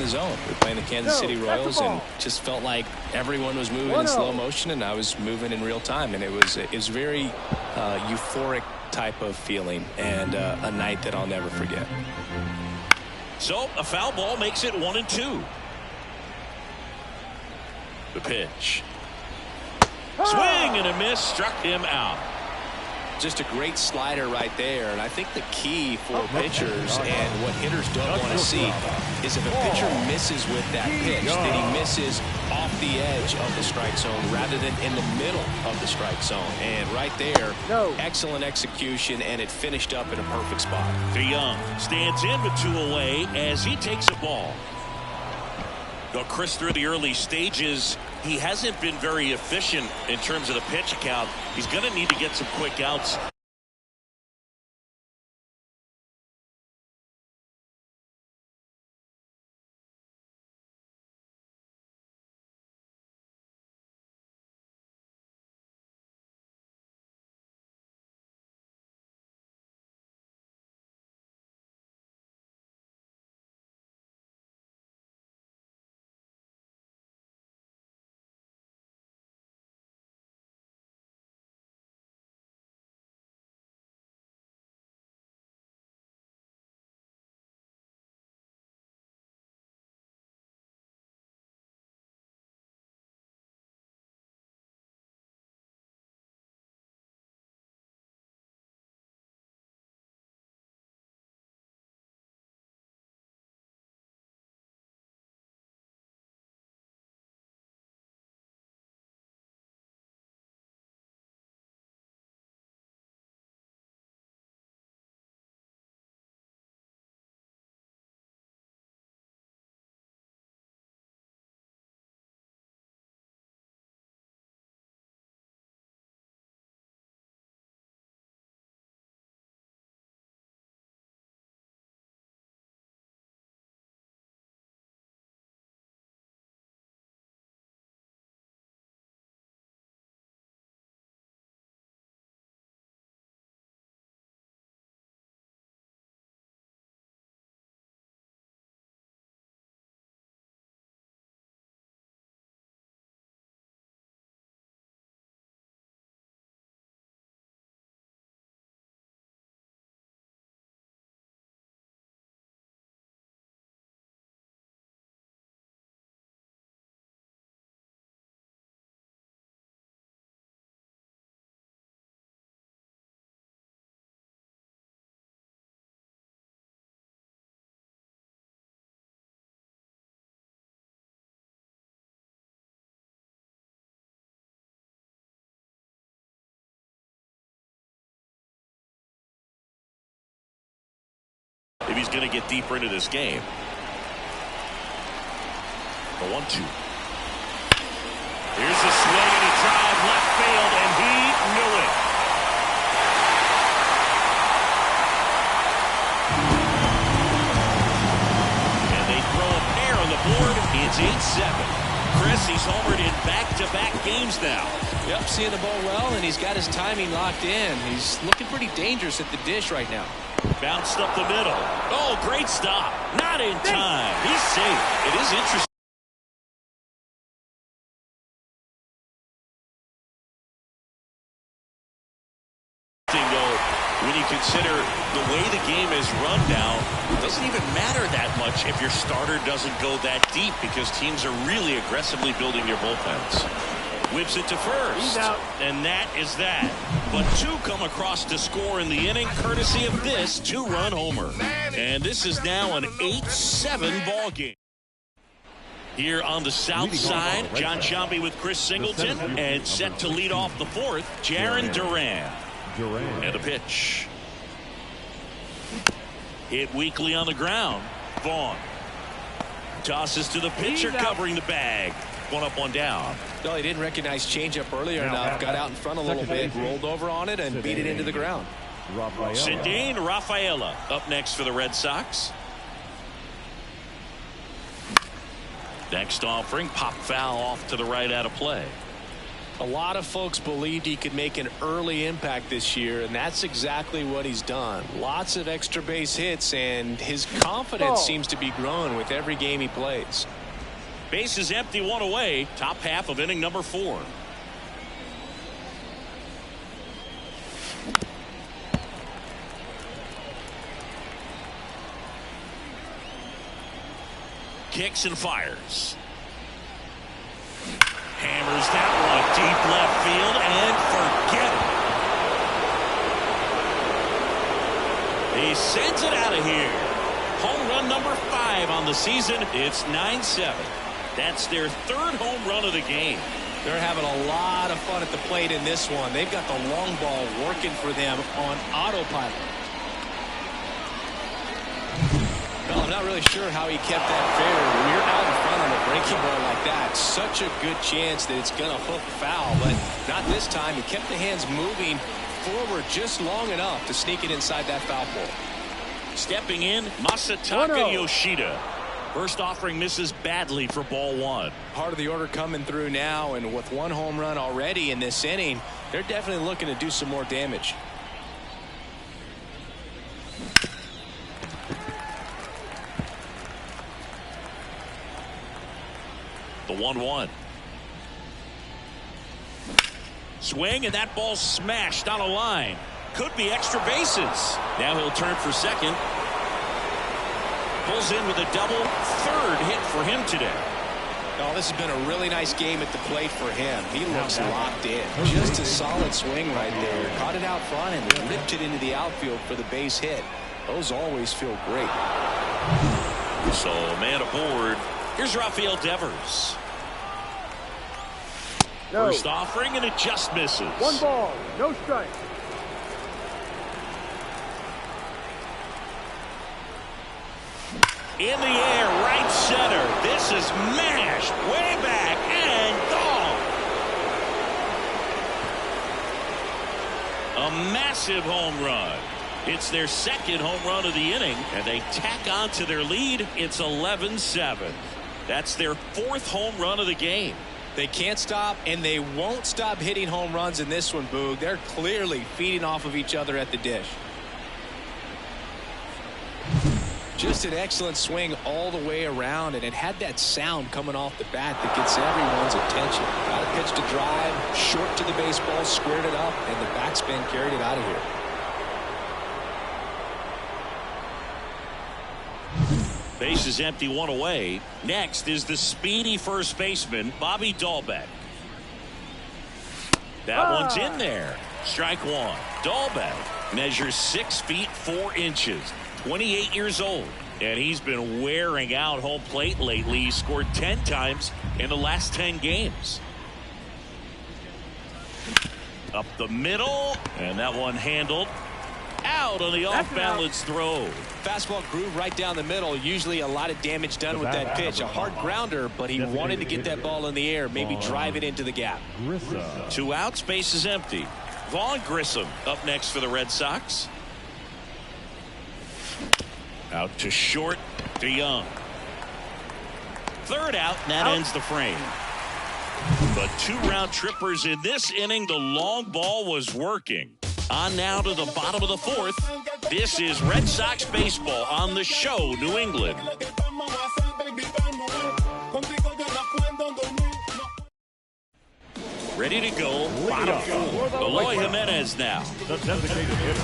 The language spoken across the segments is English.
the zone. We were playing the Kansas City Royals and just felt like everyone was moving in slow motion and I was moving in real time. And it was very euphoric type of feeling and a night that I'll never forget. So a foul ball makes it 1-2. The pitch. Swing and a miss, struck him out. Just a great slider right there, and I think the key for pitchers and what hitters don't want to see is if a pitcher misses with that pitch, that he misses off the edge of the strike zone rather than in the middle of the strike zone. And right there, excellent execution, and it finished up in a perfect spot. DeYoung stands in with 2 away as he takes a ball. Well, Chris, through the early stages, he hasn't been very efficient in terms of the pitch count. He's going to need to get some quick outs. If he's going to get deeper into this game. The 1-2. Here's a swing and a drive left field, and he knew it. And they throw a pair on the board. It's 8-7. Chris, he's homered in back-to-back games now. Yep, seeing the ball well, and he's got his timing locked in. He's looking pretty dangerous at the dish right now. Bounced up the middle. Oh, great stop. Not in time. He's safe. It is interesting. When you consider the way the game is run now, it doesn't even matter that much if your starter doesn't go that deep because teams are really aggressively building their bullpens. Whips it to first. He's out. And that is that. But 2 come across to score in the inning courtesy of this 2-run homer. And this is now an 8-7 ball game. Here on the south side, John Sciambi with Chris Singleton, and set to lead off the 4th, Jarren Duran. And a pitch. Hit weakly on the ground. Vaughn tosses to the pitcher covering the bag. 1 up, 1 down. No, he didn't recognize changeup earlier enough. Got out in front a little bit, rolled over on it, and beat it into the ground. Ceddanne Rafaela up next for the Red Sox. Next offering, pop foul off to the right out of play. A lot of folks believed he could make an early impact this year, and that's exactly what he's done. Lots of extra base hits, and his confidence seems to be growing with every game he plays. Base is empty, one away. Top half of inning number 4. Kicks and fires. Hammers that one deep left field and forget it. He sends it out of here. Home run number 5 on the season. It's 9-7. That's their 3rd home run of the game. They're having a lot of fun at the plate in this one. They've got the long ball working for them on autopilot. Well, I'm not really sure how he kept that fair. When you're out in front on a breaking ball like that, such a good chance that it's going to hook foul, but not this time. He kept the hands moving forward just long enough to sneak it inside that foul pole. Stepping in, Masataka Yoshida. First offering misses badly for ball 1. Part of the order coming through now, and with 1 home run already in this inning, they're definitely looking to do some more damage. The 1-1. Swing, and that ball smashed on a line. Could be extra bases. Now he'll turn for second. Pulls in with a double. 3rd hit for him today. Oh, this has been a really nice game at the plate for him. He looks locked in. Just a solid swing right there. Caught it out front and ripped it into the outfield for the base hit. Those always feel great. So, man aboard. Here's Rafael Devers. First offering, and it just misses. 1 ball, no strike. In the air, right center. This is mashed way back and gone. A massive home run. It's their 2nd home run of the inning, and they tack on to their lead. It's 11-7. That's their 4th home run of the game. They can't stop, and they won't stop hitting home runs in this one, Boog. They're clearly feeding off of each other at the dish. Just an excellent swing all the way around, and it had that sound coming off the bat that gets everyone's attention. Got a pitch to drive, short to the baseball, squared it up, and the backspin carried it out of here. Base is empty, 1 away. Next is the speedy first baseman, Bobby Dahlbeck. That one's in there. Strike 1. Dahlbeck measures 6 feet 4 inches. 28 years old, and he's been wearing out home plate lately. He scored 10 times in the last 10 games. Up the middle, and that one handled. Out on the off-balance throw. Fastball groove right down the middle. Usually a lot of damage done with that pitch. A hard grounder, but he wanted to get that ball in the air, maybe drive it into the gap. 2 outs, base is empty. Vaughn Grissom up next for the Red Sox. Out to short, to Young. 3rd out, and that ends the frame. But 2 round trippers in this inning. The long ball was working. On now to the bottom of the 4th. This is Red Sox baseball on the show, New England. Ready to go, bottom 4. Eloy Jimenez now. The designated hitter.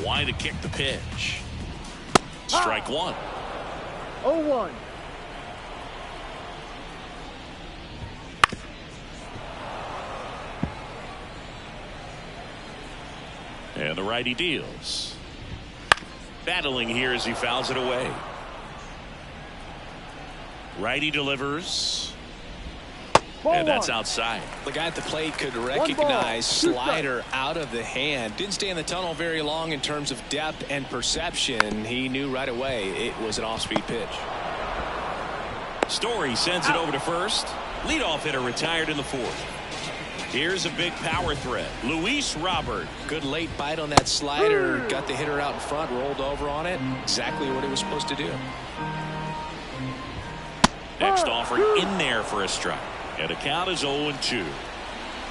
Why to kick the pitch? Strike one. 0-1. And the righty deals. Battling here as he fouls it away. Righty delivers. And that's outside. The guy at the plate could recognize slider out of the hand. Didn't stay in the tunnel very long in terms of depth and perception. He knew right away it was an off-speed pitch. Story sends it over to first. Leadoff hitter retired in the fourth. Here's a big power threat. Luis Robert. Good late bite on that slider. Got the hitter out in front, rolled over on it. Exactly what he was supposed to do. Next offering in there for a strike. And the count is 0-2.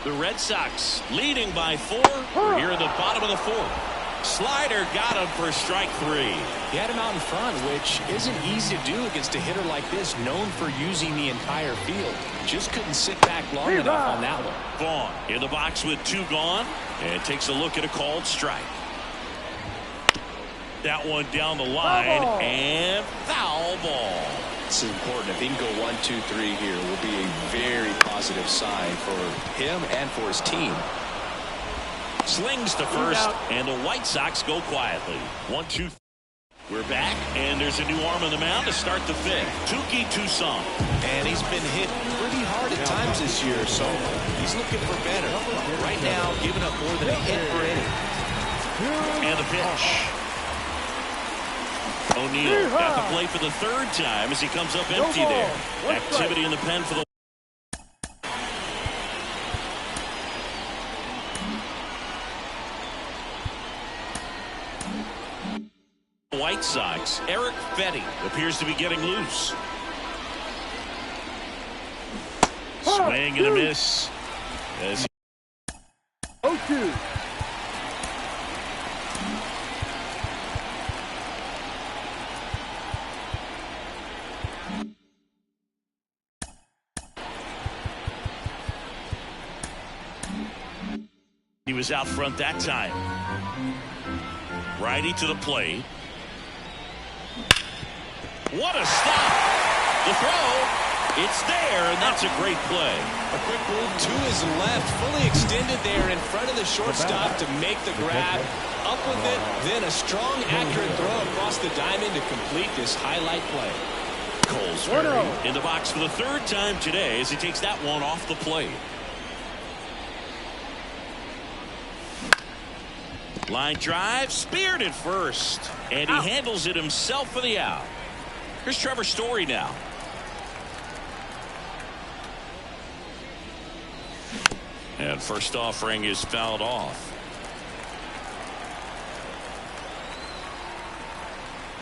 The Red Sox leading by 4. We're here in the bottom of the fourth. Slider got him for strike 3. He had him out in front, which isn't easy to do against a hitter like this, known for using the entire field. Just couldn't sit back long enough on that one. Vaughn in the box with 2 gone and takes a look at a called strike. That one down the line and foul ball. This is important. If he can go 1, 2, 3 here, will be a very positive sign for him and for his team. Slings to first, and the White Sox go quietly. 1-2. We're back, and there's a new arm on the mound to start the fifth. Touki Toussaint. And he's been hit pretty hard at times this year, so he's looking for better. Right now, giving up more than a hit per inning. And the pitch. O'Neill got the play for the third time as he comes up empty there. Activity in the pen for the White Sox. Eric Fetty appears to be getting loose. Swing and a miss. As 0-2. he was out front that time. Righty to the plate. What a stop! The throw, it's there, and that's a great play. A quick move to his left, fully extended there in front of the shortstop to make the grab. Up with it, then a strong, accurate throw across the diamond to complete this highlight play. Colesbury in the box for the third time today as he takes that one off the plate. Line drive, speared at first, and he handles it himself for the out. Here's Trevor Story now. And first offering is fouled off.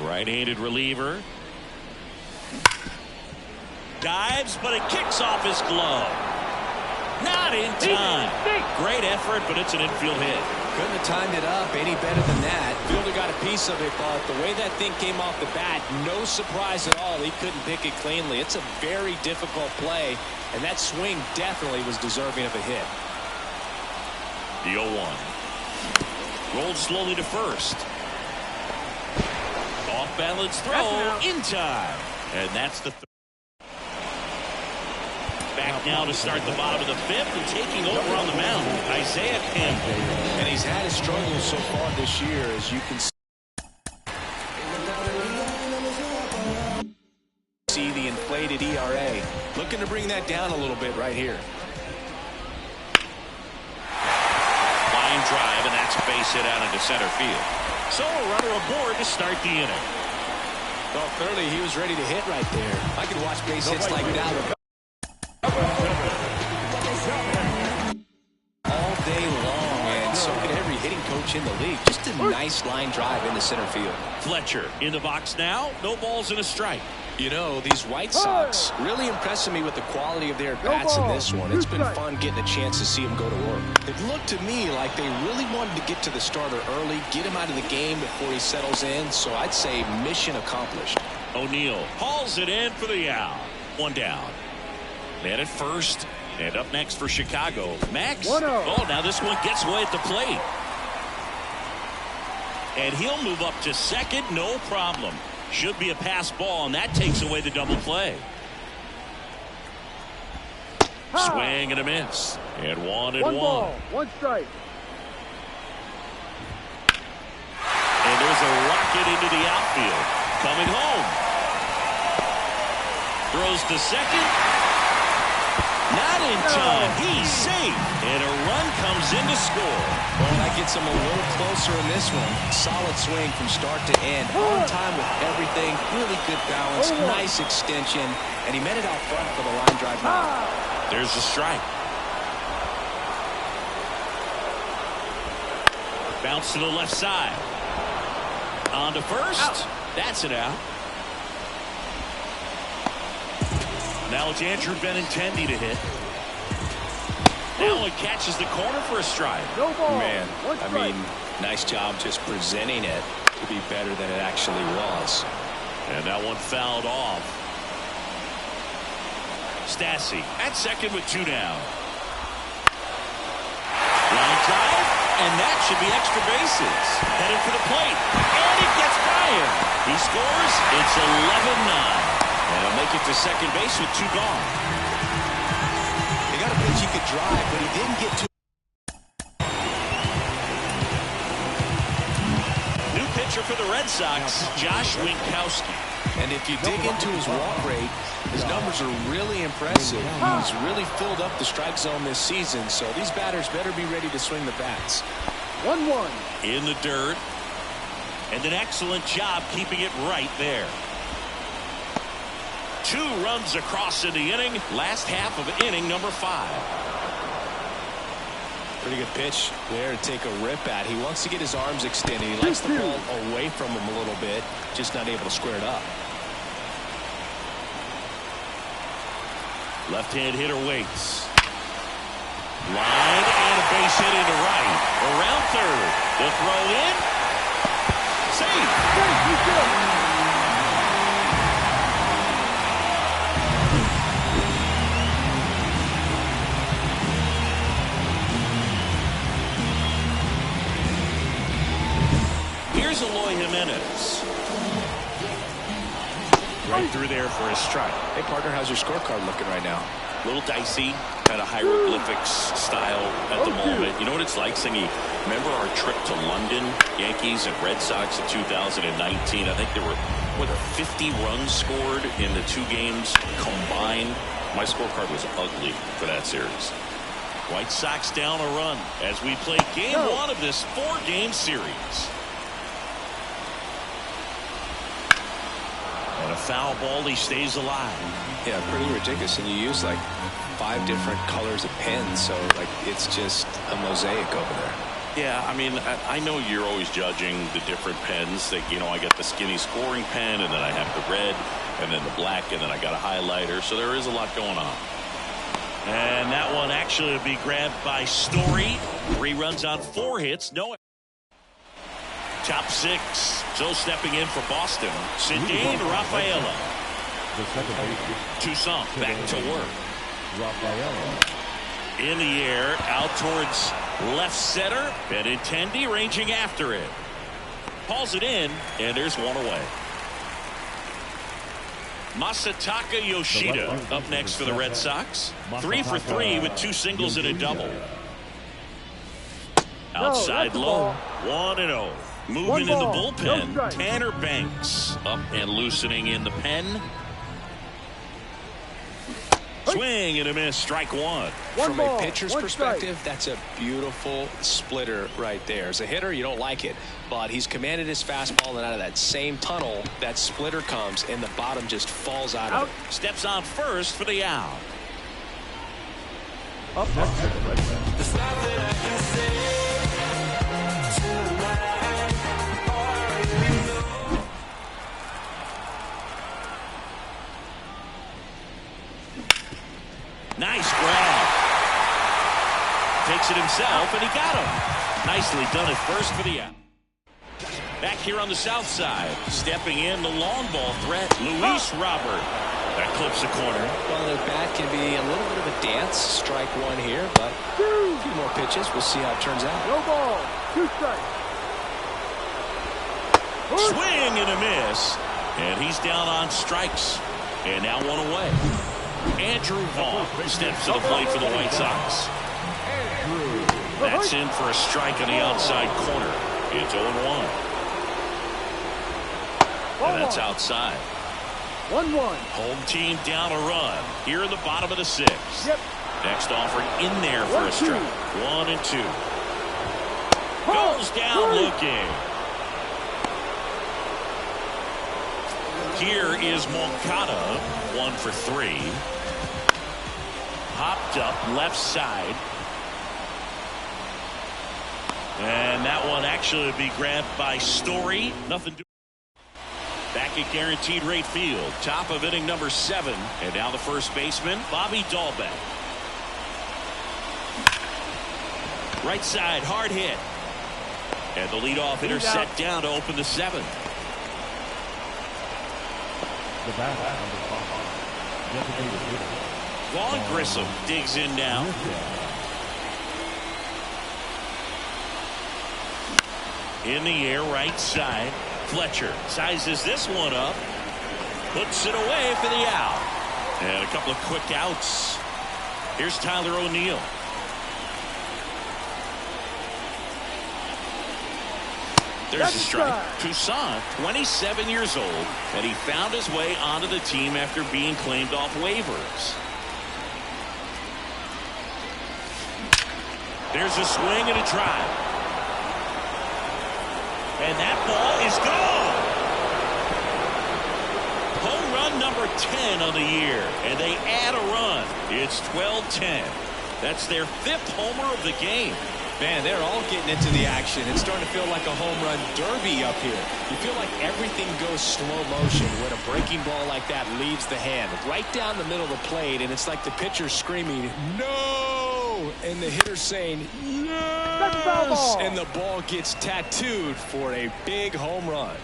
Right-handed reliever. Dives, but it kicks off his glove. Not in time. Great effort, but it's an infield hit. Couldn't have timed it up any better than that. Fielder got a piece of it, but the way that thing came off the bat, no surprise at all. He couldn't pick it cleanly. It's a very difficult play, and that swing definitely was deserving of a hit. The 0-1. Rolled slowly to first. Off balance throw in time. And that's the back now to start the bottom of the fifth and taking over on the mound, Isaiah Campbell. And he's had his struggles so far this year, as you can see the inflated ERA. Looking to bring that down a little bit right here. Line drive, and that's a base hit out into center field. So a runner aboard to start the inning. Well, clearly he was ready to hit right there. I could watch base hits like that all day long, and so could every hitting coach in the league. Just a nice line drive into center field. Fletcher in the box now. No balls and a strike. You know, these White Sox really impressing me with the quality of their bats in this one. It's been fun getting a chance to see them go to work. It looked to me like they really wanted to get to the starter early, get him out of the game before he settles in, so I'd say mission accomplished. O'Neill hauls it in for the out. One down. Man at first, and up next for Chicago, Max. Oh, now this one gets away at the plate. And he'll move up to second, no problem. Should be a pass ball, and that takes away the double play. Swing and a miss. And 1-1. One ball, one strike. And there's a rocket into the outfield. Coming home. Throws to second. Not in time. He's safe. And a run comes in to score. Well, that gets him a little closer in this one. Solid swing from start to end. On time with everything. Really good balance. Nice extension. And he met it out front for the line drive. There's the strike. Bounce to the left side. On to first. Out. That's it out. Now it's Andrew Benintendi to hit. Now it catches the corner for a strike. No ball. Man, I mean, nice job just presenting it to be better than it actually was. And that one fouled off. Stassi at second with 2 down. Line drive, and that should be extra bases. Headed for the plate, and it gets by him. He scores. It's 11-9. And he'll make it to second base with 2 gone. He got a pitch he could drive, but he didn't get to. New pitcher for the Red Sox, Josh Winkowski. And if you dig into his walk rate, his numbers are really impressive. He's really filled up the strike zone this season, so these batters better be ready to swing the bats. 1-1. In the dirt. And an excellent job keeping it right there. 2 runs across in the inning. Last half of inning number 5. Pretty good pitch there to take a rip at. He wants to get his arms extended. He likes the ball away from him a little bit, just not able to square it up. Left-hand hitter waits. Line and a base hit into right. Around third. The throw in. Save. Here's Eloy Jimenez. Right through there for a strike. Hey, partner, how's your scorecard looking right now? A little dicey, kind of hieroglyphics style at the moment. You know what it's like, Singy? Remember our trip to London, Yankees and Red Sox in 2019? I think there were, 50 runs scored in the 2 games combined. My scorecard was ugly for that series. White Sox down a run as we play game 1 of this 4-game series. And a foul ball, he stays alive. Yeah, pretty ridiculous. And you use like 5 different colors of pens, so like it's just a mosaic over there. Yeah, I mean, I know you're always judging the different pens. That, you know, I got the skinny scoring pen, and then I have the red, and then the black, and then I got a highlighter. So there is a lot going on. And that one actually will be grabbed by Story. 3 runs on 4 hits. No. Top 6. So stepping in for Boston, Ceddanne Rafaela. Toussaint back to work. In the air, out towards left center. Benintendi ranging after it. Pulls it in, and there's one away. Masataka Yoshida up next for the Red Sox. 3 for 3 with 2 singles and a double. Outside low, 1-0. Moving in the bullpen, Tanner Banks up and loosening in the pen. Swing and a miss, strike 1. From a pitcher's perspective, that's a beautiful splitter right there. As a hitter, you don't like it, but he's commanded his fastball, and out of that same tunnel, that splitter comes, and the bottom just falls out of it. Steps on first for the out. Up next to the Red Sox. Nice grab. Takes it himself, and he got him. Nicely done at first for the out. Back here on the south side, stepping in the long ball threat, Luis Robert. That clips the corner. Well, the bat can be a little bit of a dance. Strike 1 here, but a few more pitches. We'll see how it turns out. No ball. 2 strikes. Swing and a miss. And he's down on strikes. And now one away. Andrew Vaughn steps to the plate for the White Sox. That's in for a strike on the outside corner. It's 0-1. And that's outside. 1-1. Home team down a run here in the bottom of the sixth. Yep. Next offering in there for a strike. 1-2. Goes down looking. Here is Moncada, 1 for 3. Hopped up left side. And that one actually would be grabbed by Story. Nothing to back at Guaranteed Rate Field. Top of inning number 7. And now the first baseman, Bobby Dahlbeck. Right side, hard hit. And the leadoff hitter set down to open the 7th. Vaughn Grissom digs in now. In the air, right side. Fletcher sizes this one up. Puts it away for the out. And a couple of quick outs. Here's Tyler O'Neill. There's a strike. Toussaint, 27 years old, and he found his way onto the team after being claimed off waivers. There's a swing and a drive. And that ball is gone. Home run number 10 on the year, and they add a run. It's 12-10. That's their 5th homer of the game. Man, they're all getting into the action. It's starting to feel like a home run derby up here. You feel like everything goes slow motion when a breaking ball like that leaves the hand right down the middle of the plate, and it's like the pitcher screaming, "No!" and the hitter saying, "Yes!" and the ball gets tattooed for a big home run.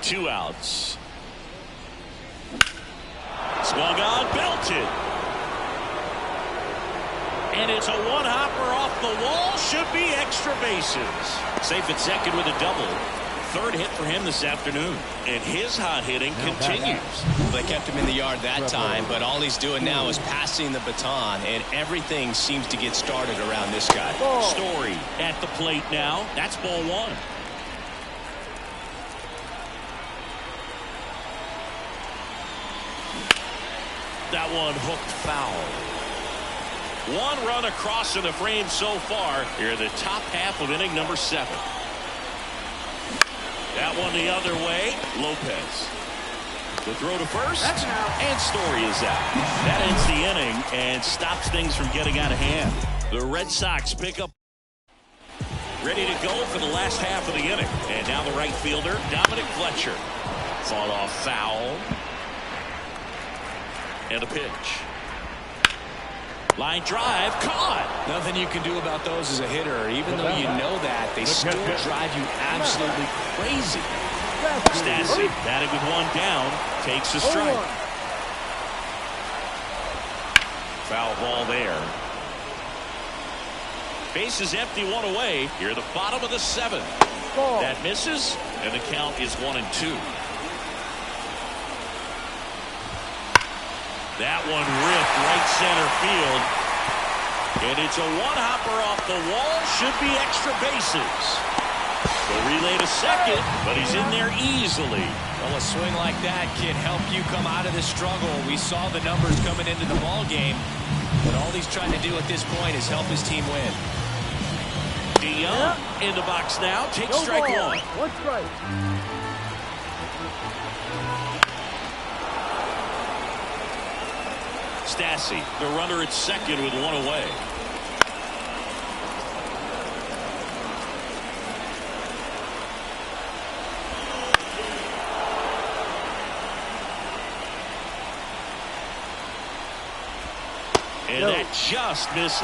2 outs. Swung on, belted. And it's a one-hopper off the wall. Should be extra bases. Safe at second with a double. 3rd hit for him this afternoon. And his hot hitting continues. They kept him in the yard that time, but all he's doing now is passing the baton, and everything seems to get started around this guy. Story at the plate now. That's ball 1. That one hooked foul. 1 run across in the frame so far here in the top half of inning number 7. That one the other way. Lopez. The throw to first. And Story is out. That ends the inning and stops things from getting out of hand. The Red Sox pick up. Ready to go for the last half of the inning. And now the right fielder, Dominic Fletcher. Fought off foul. And a pitch. Line drive, caught. Nothing you can do about those as a hitter. Even though you know that, they still drive you absolutely crazy. Stassi batting with 1 down, takes a strike. Foul ball there. Base is empty, 1 away. Here at the bottom of the 7th. That misses, and the count is 1-2. That one ripped right center field. And it's a one-hopper off the wall. Should be extra bases. The relay to second, but he's in there easily. Well, a swing like that can help you come out of the struggle. We saw the numbers coming into the ball game, but all he's trying to do at this point is help his team win. DeYoung in the box now. Takes strike 1. 1 strike. Stassi, the runner at second with 1 away. And that just misses.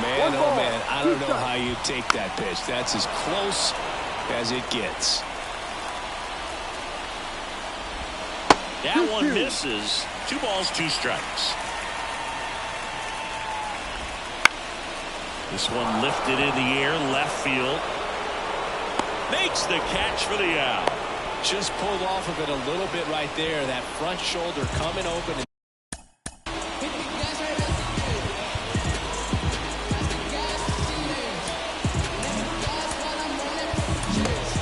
Man, oh man, I don't know how you take that pitch. That's as close as it gets. That one misses. 2 balls, 2 strikes. This one lifted in the air, left field. Makes the catch for the out. Just pulled off of it a little bit right there. That front shoulder coming open.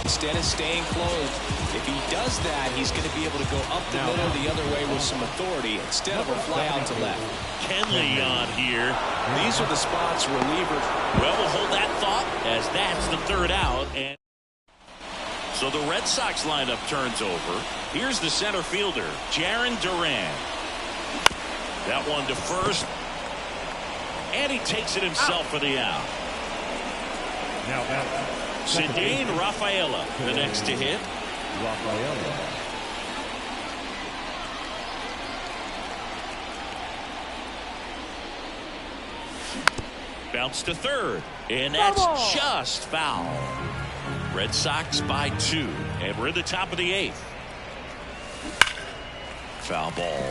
Instead of staying closed, if he does that, he's going to be able to go up the middle the other way with some authority instead of a fly out to left. Kenley on here. These are the spots relievers. Well, we'll hold that thought as that's the third out. And so the Red Sox lineup turns over. Here's the center fielder, Jarren Duran. That one to first. And he takes it himself for the out. Now Ceddanne Rafaela, the next to hit. Rafaela. Bounce to third, and that's just foul. Red Sox by 2, and we're at the top of the 8th. Foul ball.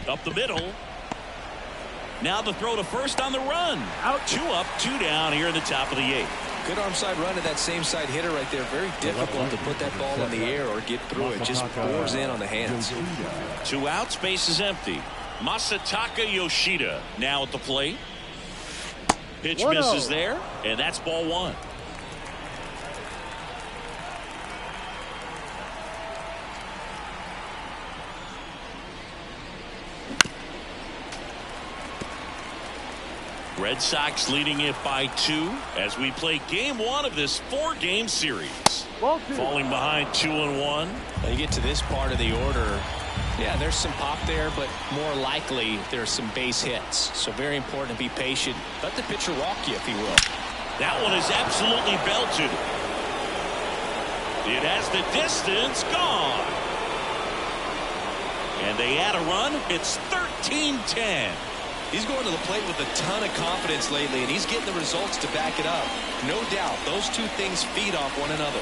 Up the middle. Now the throw to first on the run. Out, 2 up, 2 down here in the top of the 8th. Good arm side run to that same side hitter right there. Very difficult to put that ball in the air or get through it. Just bores in on the hands. 2 outs, base is empty. Masataka Yoshida now at the plate. Pitch misses there, and that's ball 1. Red Sox leading it by 2 as we play game 1 of this 4-game series. Falling behind 2-1. You get to this part of the order. Yeah, there's some pop there, but more likely there's some base hits. So very important to be patient. Let the pitcher walk you if he will. That one is absolutely belted. It has the distance gone. And they add a run. It's 13-10. He's going to the plate with a ton of confidence lately, and he's getting the results to back it up. No doubt, those two things feed off one another.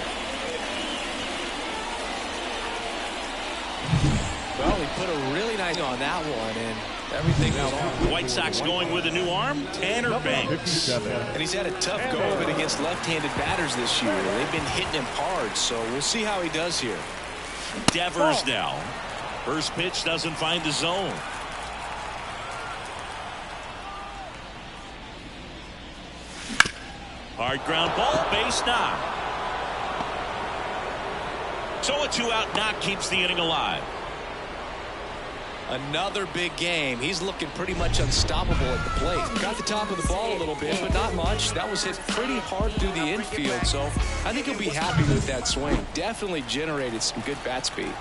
Well, he put a really nice on that one, and everything was on. White Sox going with a new arm, Tanner Banks. And he's had a tough go of it against left-handed batters this year. They've been hitting him hard, so we'll see how he does here. Devers now. First pitch doesn't find the zone. Hard ground ball, base knock. So a 2-out knock keeps the inning alive. Another big game. He's looking pretty much unstoppable at the plate. Got the top of the ball a little bit, but not much. That was hit pretty hard through the infield, so I think he'll be happy with that swing. Definitely generated some good bat speed.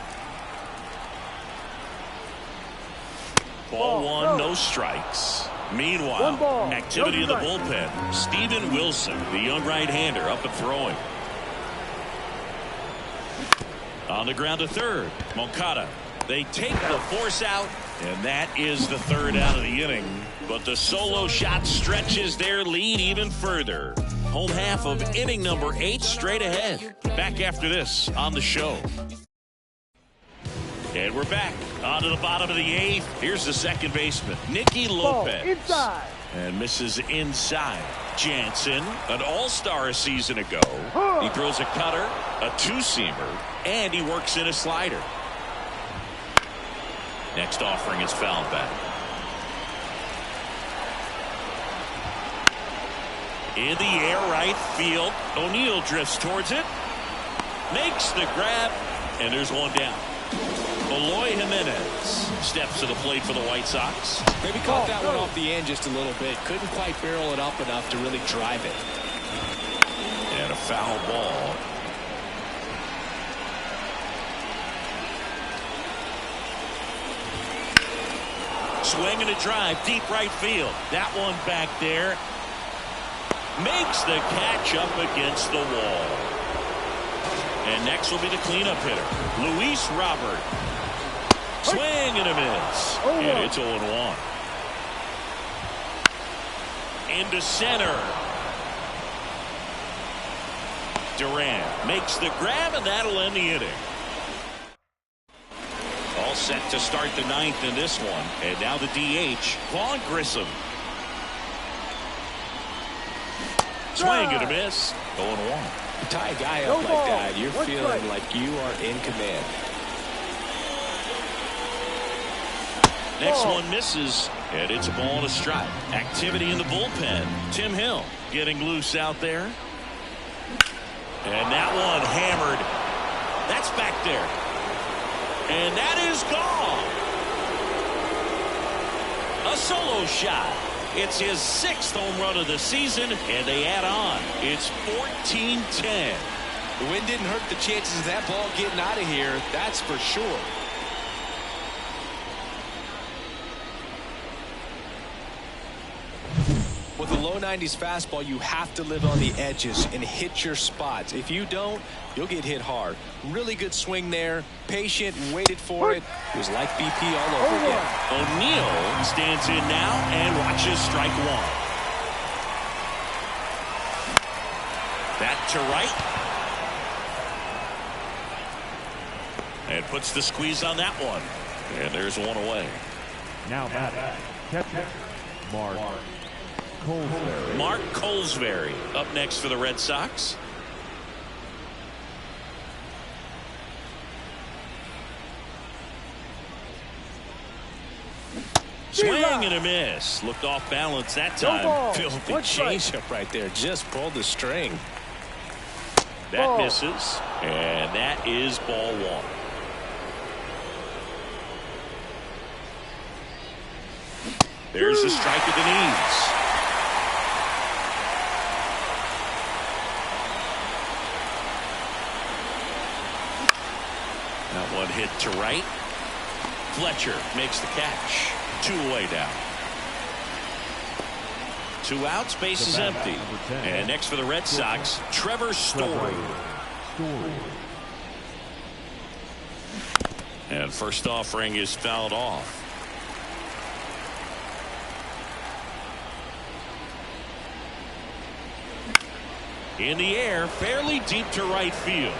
Ball 1, no strikes. Meanwhile, activity in the bullpen. Steven Wilson, the young right-hander, up and throwing. On the ground to third. Moncada. They take the force out, and that is the third out of the inning. But the solo shot stretches their lead even further. Home half of inning number 8 straight ahead. Back after this on the show. And we're back on to the bottom of the 8th. Here's the second baseman, Nicky Lopez. Inside. And misses inside. Jansen, an all-star a season ago. He throws a cutter, a two-seamer, and he works in a slider. Next offering is fouled back. In the air, right field. O'Neill drifts towards it. Makes the grab, and there's one down. Eloy Jimenez steps to the plate for the White Sox. Maybe caught that one off the end just a little bit. Couldn't quite barrel it up enough to really drive it. And a foul ball. Swing and a drive, deep right field. That one back there. Makes the catch up against the wall. And next will be the cleanup hitter, Luis Robert. Swing and a miss. And it's 0-1. Into center. Duran makes the grab, and that'll end the inning. set to start the ninth in this one. And now the DH, Vaughn Grissom. Swing and a miss. 0-1. You tie a guy up like that, you're feeling like you are in command. Next one misses, and it's a ball and a strike. Activity in the bullpen. Tim Hill getting loose out there. And that one hammered. That's back there. And that is gone. A solo shot. It's his 6th home run of the season, and they add on. It's 14-10. The wind didn't hurt the chances of that ball getting out of here, that's for sure. With a low 90s fastball, you have to live on the edges and hit your spots. If you don't, you'll get hit hard. Really good swing there. Patient, waited for it. It was like BP all over again. O'Neill stands in now and watches strike one. That to right. And puts the squeeze on that one. And there's one away. Now batting, catcher, Mark Colesbury. Mark Colesbury up next for the Red Sox. Swing and a miss. Looked off balance that time. Filthy changeup right there. Just pulled the string. That misses. And that is ball one. There's a strike at the knees. That one hit to right. Fletcher makes the catch. 2 away now. 2 outs, base is empty. And next for the Red Sox, Trevor Story. And first offering is fouled off. In the air, fairly deep to right field.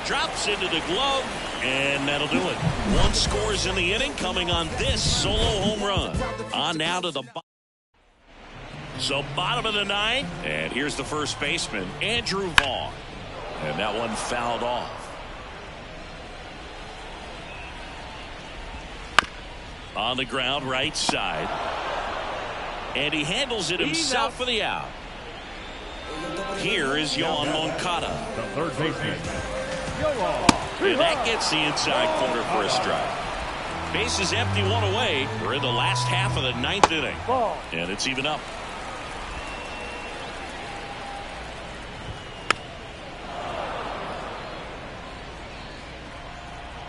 Drops into the glove, and that'll do it. 1 scores in the inning, coming on this solo home run. On now to the bottom. So bottom of the 9th, and here's the first baseman, Andrew Vaughn. And that one fouled off. On the ground, right side. And he handles it himself for the out. Here is Yoan Moncada. The third baseman, And that gets the inside corner for a strike. Base is empty, 1 away. We're in the last half of the 9th inning. And it's even up.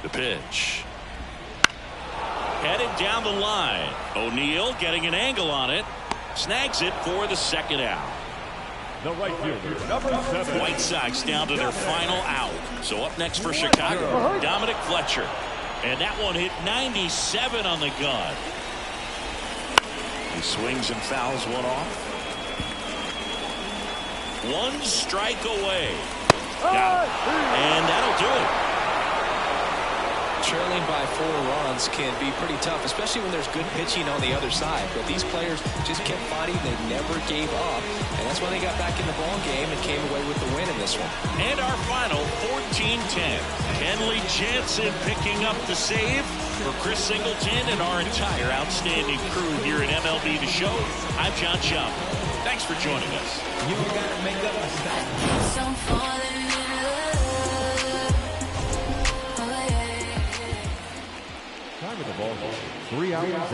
The pitch. Headed down the line. O'Neill getting an angle on it. Snags it for the second out. the right fielder, number 7. White Sox down to their final out. So up next for Chicago, Dominic Fletcher. And that one hit 97 on the gun. He swings and fouls one off. 1 strike away. And that'll do it. Trailing by 4 runs can be pretty tough, especially when there's good pitching on the other side. But these players just kept fighting. They never gave up. And that's why they got back in the ball game and came away with the win in this one. And our final 14-10. Kenley Jansen picking up the save for Chris Singleton and our entire outstanding crew here at MLB The Show. I'm John Schaub. Thanks for joining us. You got to make up a stop. Time of the ball, 3 hours and